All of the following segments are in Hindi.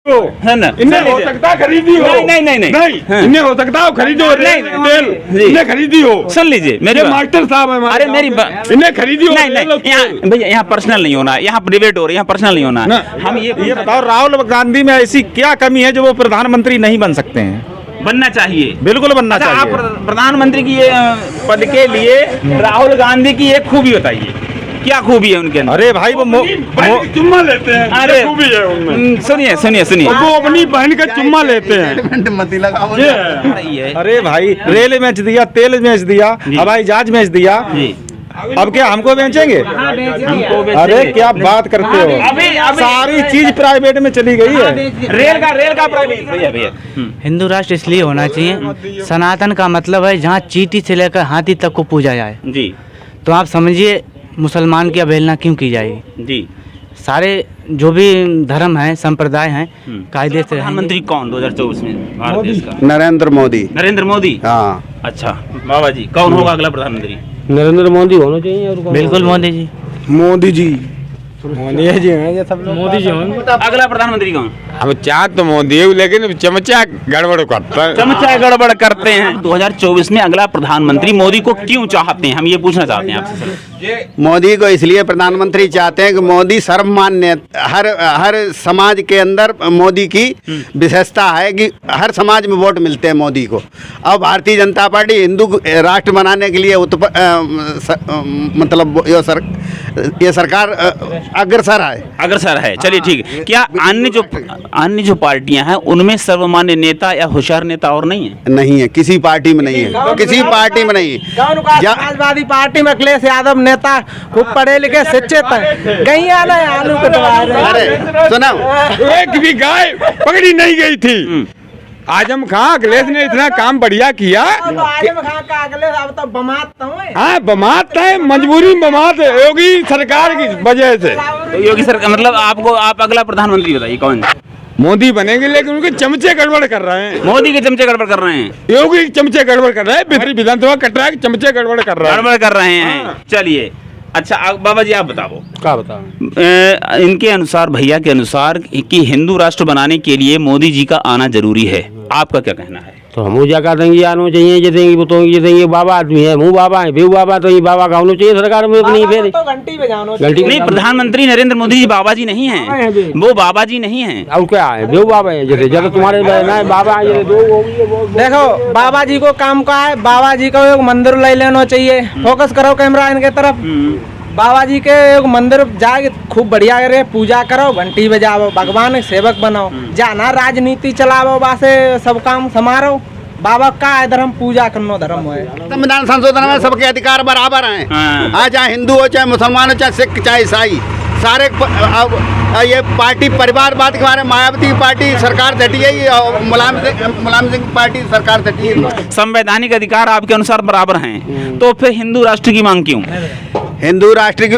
है ना, इन्हें हो सकता खरीदी हो, नहीं इन्हें हो सकता हो खरीदो तेल, इन्हें खरीदी हो। सुन लीजिए मेरे मास्टर साहब है, अरे मेरी इन्हें खरीदी हो। नहीं भैया, यहाँ पर्सनल नहीं होना, यहाँ प्राइवेट हो रही है, यहाँ पर्सनल नहीं होना। हम ये बताओ राहुल गांधी में ऐसी क्या कमी है जो वो प्रधानमंत्री नहीं बन सकते हैं? बनना चाहिए, बिल्कुल बनना चाहिए। आप प्रधानमंत्री की ये पद के लिए राहुल गांधी की एक खूबी बताइए, क्या खूबी है उनके अंदर? अरे भाई वो चुम्मा लेते हैं, अरे खूबी है उनमें। सुनिए सुनिए सुनिए, वो अपनी बहन का चुम्मा लेते हैं। मत लगाओ। अरे भाई रेल बेच दिया, तेल बेच दिया, हवाई जहाज बेच दिया, अब क्या हमको बेचेंगे? अरे क्या बात करते हो? अभी सारी चीज प्राइवेट में चली गई है। रेल का प्राइवेट भैया। हिंदू राष्ट्र इसलिए होना चाहिए, सनातन का मतलब है जहाँ चींटी से लेकर हाथी तक को पूजा जाए जी। तो आप समझिए मुसलमान की अवहेलना क्यों की जाएगी? जी, सारे जो भी धर्म हैं, संप्रदाय हैं, कायदे से प्रधानमंत्री कौन 2024 में भारत देश का? नरेंद्र मोदी। नरेंद्र मोदी। हाँ, अच्छा बाबा जी, कौन होगा अगला प्रधानमंत्री? नरेंद्र मोदी होना चाहिए। बिल्कुल मोदी जी। मोदी जी जी हैं ये सब लोग। मोदी जी हों। अगला प्रधानमंत्री कौन? अब चाह तो मोदी है, लेकिन चमचा गड़बड़ करता है। चमचा गड़बड़ करते हैं। 2024 में अगला प्रधानमंत्री मोदी को क्यों चाहते हैं, हम ये पूछना चाहते हैं आपसे। मोदी को इसलिए प्रधानमंत्री चाहते हैं कि मोदी सर्वमान्य, हर समाज के अंदर मोदी की विशेषता है कि हर समाज में वोट मिलते हैं मोदी को। अब भारतीय जनता पार्टी हिंदू राष्ट्र बनाने के लिए मतलब ये सरकार अग्रसर है। चलिए ठीक है। क्या अन्य जो पार्टियां हैं उनमें सर्वमान्य नेता या होशियार नेता और नहीं है? नहीं है, किसी पार्टी में नहीं है, किसी पार्टी में नहीं है। समाजवादी पार्टी में अखिलेश यादव नेता खूब पढ़े लिखे शिक्षित है, कहीं आना है आलू कटवा रहे। अरे सुनो, एक भी गाय पकड़ी नहीं गई थी। आजम खां अखिलेश ने इतना काम बढ़िया किया। आजम खां का अखिलेश अब तो बमात है। हाँ बमात है, मजबूरी बमात है योगी सरकार की वजह से। तो योगी सरकार मतलब आप अगला प्रधानमंत्री बताइए कौन? मोदी बनेंगे, लेकिन उनके चमचे गड़बड़ कर रहे हैं। मोदी के चमचे गड़बड़ कर रहे हैं, योगी चमचे गड़बड़ कर रहे हैं, विधानसभा कट रहा है, चमचे गड़बड़ कर रहे हैं। चलिए अच्छा बाबा जी आप बताओ, क्या बताओ? इनके अनुसार, भैया के अनुसार कि हिंदू राष्ट्र बनाने के लिए मोदी जी का आना जरूरी है, आपका क्या कहना है? तो हम क्या कहते हैं आना चाहिए, ये देंगे वो तो ये देंगे। बाबा आदमी है, मुँह बाबा है, बेऊ बाबा, तो ये बाबा का होना चाहिए सरकार में अपनी। फिर तो घंटी बजानो नहीं, प्रधानमंत्री नरेंद्र मोदी जी बाबा जी नहीं हैं, वो बाबा जी नहीं हैं। और क्या है, बेऊ बाबा है। जैसे जब तुम्हारे बाबा है, देखो बाबा जी को काम का है, बाबा जी को एक मंदिर ले लेना चाहिए। फोकस करो कैमरा इनके तरफ, बाबा जी के एक मंदिर जाके खूब बढ़िया करे, पूजा करो, घंटी बजाओ, भगवान के सेवक बनाओ, जाना राजनीति चलाओ, वासे सब काम समारो। बाबा का है धर्म, पूजा करना धर्म है। संविधान संशोधन में सबके अधिकार बराबर हैं। आज चाहे हिंदू हो, चाहे मुसलमान हो, चाहे सिख, चाहे ईसाई, सारे ये पार्टी परिवारवाद के बारे में मायावती की पार्टी सरकार घटी है और मुलायम सिंह की पार्टी सरकार घटी है। संवैधानिक अधिकार आपके अनुसार बराबर हैं, तो फिर हिंदू राष्ट्र की मांग क्यों? हिंदू राष्ट्र की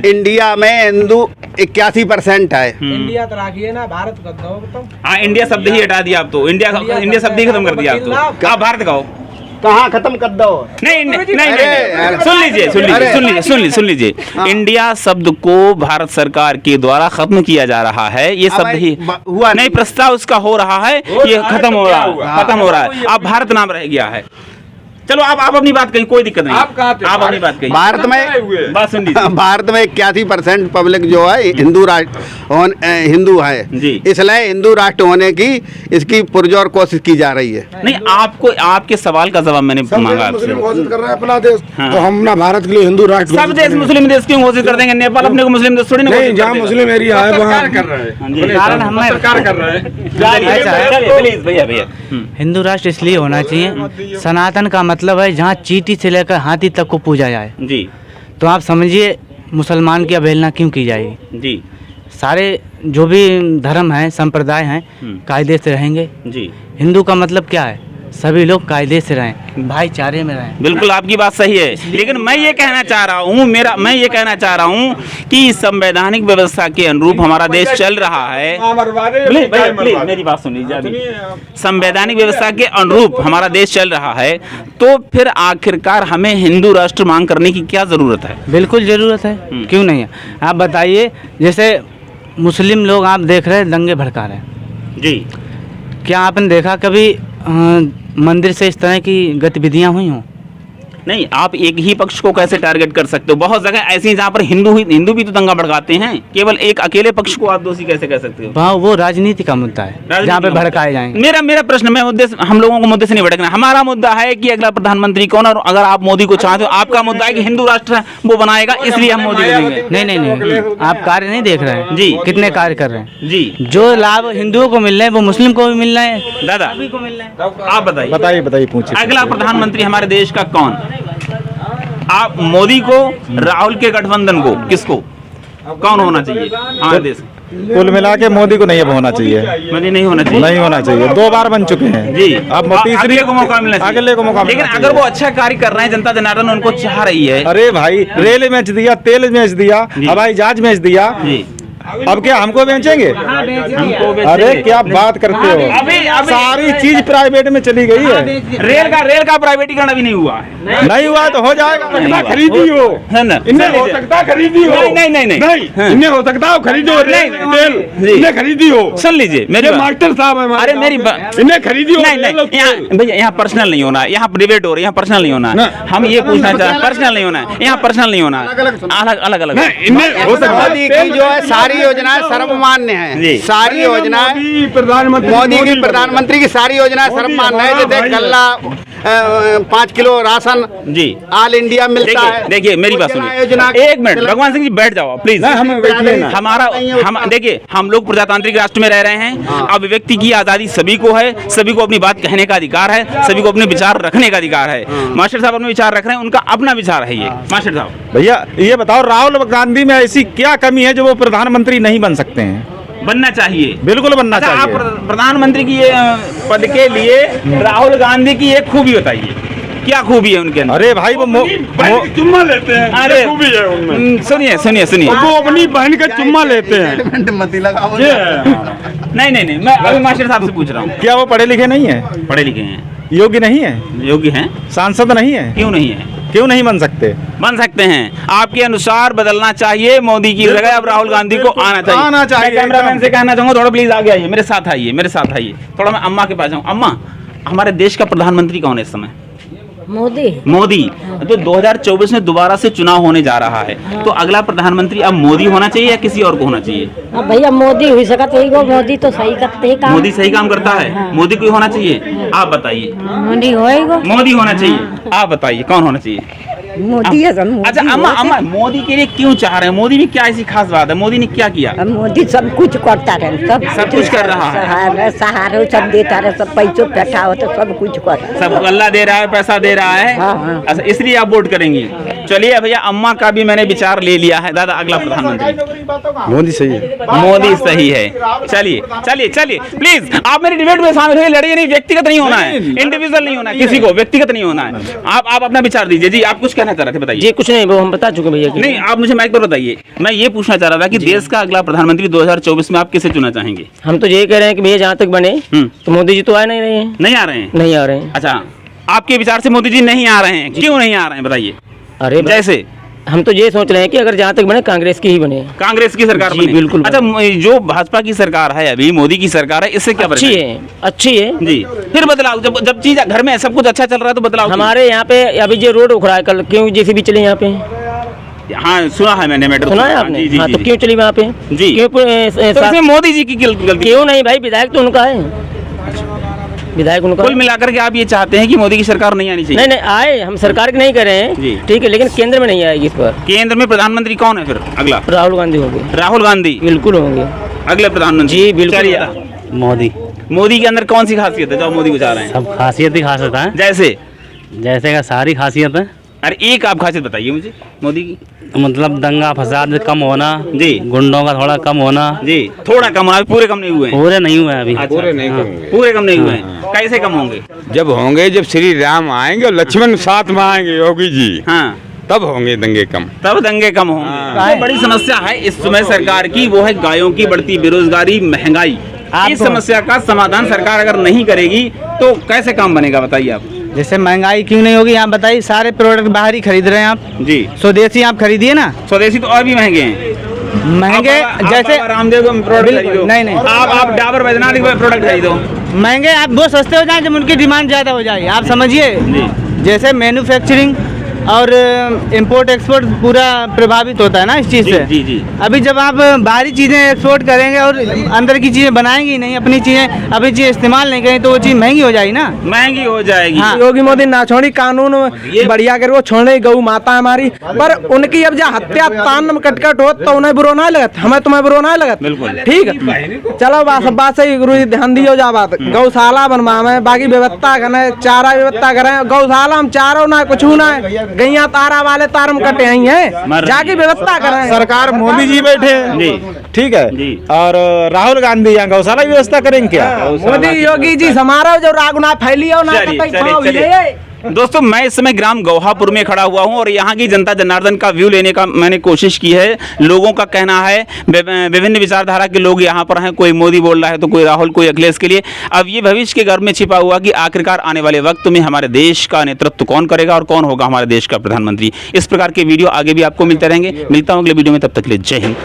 इंडिया में हिंदू 81% है। इंडिया तो राखिए ना, भारत का दो तो। हाँ, इंडिया शब्द ही हटा दिया आप तो, इंडिया शब्द ही खत्म कर दिया आप तो। आप भारत कहो, कहाँ खत्म कर दो? नहीं, सुन लीजिए। इंडिया शब्द को भारत सरकार के द्वारा खत्म किया जा रहा है, ये शब्द ही हुआ नहीं, प्रस्ताव उसका हो रहा है, ये खत्म हो रहा है। अब भारत नाम रह गया है। चलो आप अपनी बात कही, कोई दिक्कत नहीं, आप अपनी बात कही। भारत में बात सुन लीजिए, भारत में 81% पब्लिक जो है हिंदू है जी। इसलिए हिंदू राष्ट्र होने की इसकी पुरजोर कोशिश की जा रही है। नहीं, आपके सवाल का जवाब मैंने मांगा आपसे। घोषित कर रहा है अपना देश, तो हम ना भारत के लिए हिंदू राष्ट्र सब देश मुस्लिम देश क्यों घोषित कर देंगे? नेपाल अपने को मुस्लिम देश थोड़ी ना नहीं, जहाँ मुस्लिम एरिया है वहाँ कर रहा है, सरकार कर रहा है। भैया हिंदू राष्ट्र इसलिए होना चाहिए, सनातन का मतलब है जहाँ चींटी से लेकर हाथी तक को पूजा जाए जी। तो आप समझिए मुसलमान की अवहेलना क्यों की जाएगी? जी, सारे जो भी धर्म हैं, संप्रदाय हैं, कायदे से रहेंगे जी। हिंदू का मतलब क्या है, सभी लोग कायदे से रहें, भाईचारे में रहें। बिल्कुल आपकी बात सही है, लेकिन मैं ये कहना चाह रहा हूँ कि संवैधानिक व्यवस्था के अनुरूप हमारा देश चल रहा है। प्लीज मेरी बात सुन लीजिए। संवैधानिक व्यवस्था के अनुरूप हमारा देश चल रहा है, तो फिर आखिरकार हमें हिंदू राष्ट्र मांग करने की क्या जरूरत है? बिल्कुल जरूरत है, क्यों नहीं है? आप बताइए, जैसे मुस्लिम लोग आप देख रहे हैं दंगे भड़का रहे हैं जी। क्या आपने देखा कभी मंदिर से इस तरह की गतिविधियां हुई हों? नहीं, आप एक ही पक्ष को कैसे टारगेट कर सकते हो? बहुत जगह ऐसी हैं जहाँ पर हिंदू भी तो दंगा भड़काते हैं। केवल एक अकेले पक्ष को आप दोषी कैसे कह सकते हो? वहाँ वो राजनीति का मुद्दा है जहाँ पे भड़काए जाएंगे। मेरा प्रश्न, मैं मुद्दे हम लोगों को मुद्दे से नहीं भड़कना। हमारा मुद्दा है कि अगला प्रधानमंत्री कौन, और अगर आप मोदी को चाहते हो, आपका मुद्दा है कि हिंदू राष्ट्र वो बनाएगा, इसलिए हम मोदी को देंगे। नहीं, आप कार्य नहीं देख रहे हैं जी। कितने कार्य कर रहे हैं जी। जो लाभ हिंदुओं को मिल रहे हैं वो मुस्लिम को भी मिल रहे हैं, दादा सभी को मिल रहे हैं। आप बताइए, बताइए पूछिए। अगला प्रधानमंत्री हमारे देश का कौन? आप मोदी को, राहुल के गठबंधन को, किसको, कौन होना चाहिए हमारे देश? कुल मिला के मोदी को नहीं अब होना चाहिए। मोदी नहीं होना चाहिए। नहीं होना चाहिए, 2 बार बन चुके हैं जी। अब अगले को मौका मिलना चाहिए। अगले को मौका लेकिन मिलना अगर चाहिए। वो अच्छा कार्य कर रहे हैं, जनता जनार्दन उनको चाह रही है। अरे भाई, रेल बेच दिया, तेल बेच दिया, हवाई जहाज बेच दिया, जी। अब क्या हमको बेचेंगे? हमको अरे क्या बात करते हो? अभी सारी चीज प्राइवेट में चली गई है। रेल का प्राइवेटीकरण अभी नहीं हुआ है। नहीं हुआ तो हो जाएगा। खरीदी हो, है ना? इन्हें हो सकता है खरीदी हो। नहीं। इन्हें हो सकता है खरीदो तेल, इन्हें खरीदी हो। सुन लीजिए मेरी बात। मास्टर साहब है, अरे मेरी बात, इन्हें खरीदी हो। नहीं, यहाँ भैया, यहाँ पर्सनल नहीं होना है, यहाँ डिबेट हो रही है, यहाँ पर्सनल नहीं होना है। हम ये पूछना चाहते हैं, पर्सनल नहीं होना है, यहाँ पर्सनल नहीं होना है, अलग इन्हें हो सकता है मोदी की जो है सारी योजनाएं सर्वमान्य है। जी। सारी योजनाएं प्रधानमंत्री मोदी की, प्रधानमंत्री की सारी योजनाएं सर्वमान्य है। जैसे गल्ला 5 किलो राशन जी ऑल इंडिया मिलता है। देखिए मेरी बात योजना सुनिए, एक मिनट, भगवान सिंह जी बैठ जाओ प्लीज। हमारा देखिए, हम लोग प्रजातांत्रिक राष्ट्र में रह रहे हैं। अभिव्यक्ति की आजादी सभी को है, सभी को अपनी बात कहने का अधिकार है, सभी को अपने विचार रखने का अधिकार है। मास्टर साहब अपने विचार रख रहे हैं, उनका अपना विचार है ये। मास्टर साहब भैया ये बताओ, राहुल गांधी में ऐसी क्या कमी है जो वो प्रधानमंत्री नहीं बन सकते हैं? बनना चाहिए, बिल्कुल बनना अच्छा, चाहिए। आप प्रधानमंत्री की ये पद के लिए राहुल गांधी की एक खूबी बताइए, क्या खूबी है उनके अंदर? अरे भाई वो चुम्मा लेते हैं, अरे खूबी है उनमें। सुनिए वो अपनी बहन का चुम्मा लेते हैं। मती लगाओ। नहीं, मैं अभी मास्टर साहब से पूछ रहा हूँ। क्या वो पढ़े लिखे नहीं है? पढ़े लिखे हैं, योग्य नहीं है? योग्य हैं, सांसद नहीं है? क्यों नहीं है? क्यों नहीं बन सकते? बन सकते हैं। आपके अनुसार बदलना चाहिए, मोदी की जगह अब राहुल गांधी को आना चाहिए। मैं कैमरामैन से कहना चाहूंगा, थोड़ा प्लीज आगे आइए, मेरे साथ आइए। थोड़ा मैं अम्मा के पास जाऊँ। अम्मा, हमारे देश का प्रधानमंत्री कौन है इस समय? मोदी। तो 2024 में दोबारा से चुनाव होने जा रहा है, तो अगला प्रधानमंत्री अब मोदी होना चाहिए या किसी और को होना चाहिए? भैया मोदी हुई सकता है, मोदी तो सही करते हैं काम। मोदी सही काम करता है, मोदी को होना चाहिए। आप बताइए। मोदी होएगा, मोदी होना चाहिए। आप बताइए कौन होना चाहिए? मोदी है। अच्छा अम्मा, मोदी के लिए क्यों चाह रहे हैं? मोदी में क्या ऐसी खास बात है? मोदी ने क्या किया? मोदी सब कुछ करता रहे, सब कुछ कर रहा है। सहारा सब देता रहे, सब पैसों बैठा हो तो सब कुछ कर, सब अल्लाह दे रहा है, पैसा दे रहा है। हाँ। अच्छा, इसलिए आप वोट करेंगे। चलिए भैया, अम्मा का भी मैंने विचार ले लिया है। दादा, अगला प्रधानमंत्री मोदी सही है। मोदी सही है। चलिए प्लीज, आप मेरी डिबेट में शामिल हुए, लड़िए नहीं, व्यक्तिगत नहीं होना है, इंडिविजुअल नहीं होना है, किसी को व्यक्तिगत नहीं होना है। आप अपना विचार दीजिए। जी, आप कुछ कहना चाह रहे थे, बताइए। जी कुछ नहीं, वो हम बता चुके भैया। नहीं, आप मुझे माइक पर बताइए। मैं ये पूछना चाह रहा था कि देश का अगला प्रधानमंत्री 2024 में आप किसे चुनना चाहेंगे? हम तो यही कह रहे हैं कि भैया जहाँ तक बने तो मोदी जी तो आ नहीं रहे हैं। नहीं आ रहे हैं? नहीं आ रहे हैं। अच्छा, आपके विचार से मोदी जी नहीं आ रहे हैं, क्यों नहीं आ रहे हैं बताइए? अरे जैसे हम तो ये सोच रहे हैं कि अगर जहाँ तक बने कांग्रेस की ही बने, कांग्रेस की सरकार जी, बने। बिल्कुल। अच्छा, जो भाजपा की सरकार है अभी, मोदी की सरकार है, इससे क्या अच्छी है, अच्छी है जी। फिर बदलाव, जब चीज घर में सब कुछ अच्छा चल रहा है तो बदलाव हमारे यहाँ पे अभी जो रोड उखड़ा है कल, क्यों जेसीबी चले यहाँ पे? हाँ, सुना है मैंने, मैटर सुना है आपने? हाँ, तो क्यों चली वहाँ पे? जी। क्यों तो इसमें मोदी जी की गलती? क्यों नहीं भाई, विधायक तो उनका है, विधायक उनका। कुल मिलाकर के आप ये चाहते हैं कि मोदी की सरकार नहीं आनी चाहिए? नहीं आए, हम सरकार की नहीं कर रहे जी। हैं, ठीक है, लेकिन केंद्र में नहीं आएगी इस पर। केंद्र में प्रधानमंत्री कौन है फिर अगला? राहुल गांधी होंगे। राहुल गांधी बिल्कुल होंगे अगले प्रधानमंत्री? जी बिल्कुल। मोदी के अंदर कौन सी खासियत है जो मोदी को चाह रहे हैं? सब खासियत ही खासियत है, जैसे का सारी खासियत है। अरे एक आप खासियत बताइए मुझे मोदी की। मतलब दंगा फसाद कम होना जी, गुंडों का थोड़ा कम होना जी, थोड़ा कम होना, पूरे कम नहीं हुए हैं। पूरे नहीं हुए अभी। अच्छा, पूरे नहीं होंगे। पूरे कम नहीं हुए हैं। कैसे कम होंगे? जब होंगे, जब श्री राम आएंगे और लक्ष्मण साथ में आएंगे योगी जी, हाँ, तब होंगे दंगे कम। तब दंगे कम होंगे। तो बड़ी समस्या है इस समय सरकार की, वो है गायों की बढ़ती बेरोजगारी, महंगाई। इस समस्या का समाधान सरकार अगर नहीं करेगी तो कैसे काम बनेगा बताइए आप? जैसे महंगाई क्यों नहीं होगी आप बताइए, सारे प्रोडक्ट बाहर ही खरीद रहे हैं आप जी। स्वदेशी आप खरीदिए ना। स्वदेशी तो और भी महंगे हैं। महंगे जैसे रामदेव का प्रोडक्ट खरीदो, नहीं नहीं आप डाबर वैद्यनाथ का प्रोडक्ट खरीदो, महंगे आप वो सस्ते हो जाए जब उनकी डिमांड ज़्यादा हो जाए। आप समझिए जैसे मैन्युफैक्चरिंग और इंपोर्ट एक्सपोर्ट पूरा प्रभावित होता है ना इस चीज़ से। जी जी। अभी जब आप बाहरी चीज़ें एक्सपोर्ट करेंगे और अंदर की चीज़ें बनाएंगी नहीं, अपनी चीज़ें अपनी चीज़ें इस्तेमाल नहीं करेंगे तो वो चीज़ महंगी हो जाएगी ना, महंगी हो जाएगी। हाँ। योगी मोदी ना छोड़ी कानून बढ़िया कर वो छोड़े गौ माता हमारी, पर उनकी अब जो हत्या तान कटकट हो तो उन्हें बुरो ना लगत, हमें तुम्हें बुरो ना लगत। बिल्कुल। ठीक है, चलो बात सही गुरु जी ध्यान दियो जा बात गौशाला बनवा में बाकी व्यवस्था करें, चारा व्यवस्था करें, गौशाला हम चारो ना कुछ ना गैया तारा वाले तारम कटे आई हैं, जाके व्यवस्था करें। सरकार मोदी जी बैठे हैं, ठीक है, और राहुल गांधी यहाँ गौशाला की व्यवस्था करेंगे क्या? मोदी योगी जी समारोह जो रागुना फैली हो ना चलिए, कतई चलिए, पाँव चलिए। हिले। दोस्तों मैं इस समय ग्राम गौहापुर में खड़ा हुआ हूं और यहाँ की जनता जनार्दन का व्यू लेने का मैंने कोशिश की है। लोगों का कहना है, विभिन्न विचारधारा के लोग यहाँ पर हैं, कोई मोदी बोल रहा है तो कोई राहुल, कोई अखिलेश के लिए। अब ये भविष्य के गर्भ में छिपा हुआ कि आखिरकार आने वाले वक्त में हमारे देश का नेतृत्व कौन करेगा और कौन होगा हमारे देश का प्रधानमंत्री। इस प्रकार के वीडियो आगे भी आपको मिलते रहेंगे। मिलता हूँ अगले वीडियो में, तब तक के लिए जय हिंद।